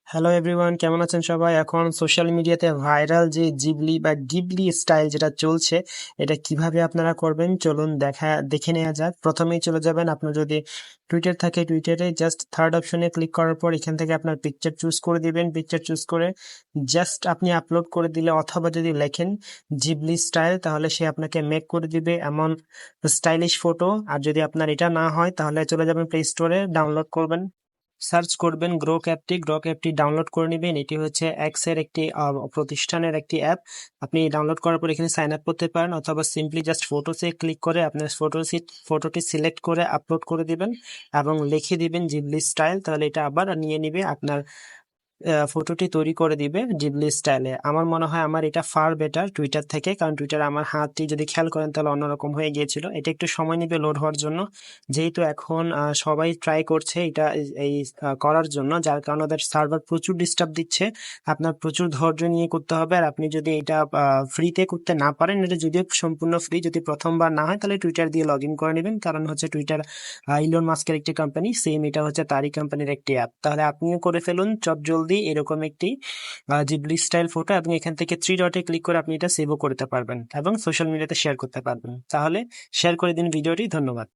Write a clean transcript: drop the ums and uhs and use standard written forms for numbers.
Hello everyone, কেমন আছেন সবাই? এখন সোশ্যাল মিডিয়াতে ভাইরাল যে জিবলি বা গিবলি স্টাইল যেটা চলছে, এটা কিভাবে আপনারা করবেন চলুন দেখে নেওয়া যাক। প্রথমেই চলে যাবেন, আপনার যদি টুইটার থাকে টুইটারে জাস্ট থার্ড অপশনে ক্লিক করার পর এখান থেকে আপনার পিকচার চুজ করে দিবেন। পিকচার চুজ করে জাস্ট আপনি আপলোড করে দিলে অথবা যদি লেখেন জিবলি স্টাইল তাহলে সে আপনাকে মেক করে দিবে এমন স্টাইলিশ ফটো। আর যদি আপনার এটা না হয় তাহলে চলে যাবেন প্লে স্টোরে, ডাউনলোড করবেন, সার্চ করবেন গ্রোক অ্যাপটি ডাউনলোড করে নেবেন। এটি হচ্ছে এক্সের একটি প্রতিষ্ঠানের একটি অ্যাপ। আপনি ডাউনলোড করার পর এখানে সাইন আপ করতে পারেন অথবা সিম্পলি জাস্ট ফটোসে ক্লিক করে আপনার ফটোটি সিলেক্ট করে আপলোড করে দিবেন এবং লিখে দিবেন জিবলি স্টাইল, তাহলে এটা আবার নিয়ে নিবে আপনার ফটোটি তৈরি করে দিবে জিবলি স্টাইলে। আমার মনে হয় আমার এটা ফার বেটার টুইটার থেকে, কারণ টুইটার আমার হাতটি যদি খেয়াল করেন তাহলে অন্যরকম হয়ে গিয়েছিল। এটা একটু সময় নেবে লোড হওয়ার জন্য, যেহেতু এখন সবাই ট্রাই করছে এটা করার জন্য, যার কারণে ওদের সার্ভার প্রচুর ডিস্টার্ব দিচ্ছে। আপনার প্রচুর ধৈর্য নিয়ে করতে হবে। আর আপনি যদি এটা ফ্রিতে করতে না পারেন, এটা যদিও সম্পূর্ণ ফ্রি, যদি প্রথমবার না হয় তাহলে টুইটার দিয়ে লগ ইন করে নেবেন, কারণ হচ্ছে টুইটার ইলন মাস্কের একটি কোম্পানি, সেম এটা হচ্ছে তারই কোম্পানির একটি অ্যাপ। তাহলে আপনিও করে ফেলুন চটজলদি এরকম একটি জিবলি স্টাইল ফটো, এবং এখান থেকে থ্রি ডটে ক্লিক করে আপনি এটা সেভও করতে পারবেন এবং সোশ্যাল মিডিয়াতে শেয়ার করতে পারবেন। তাহলে শেয়ার করে দিন ভিডিওটি। ধন্যবাদ।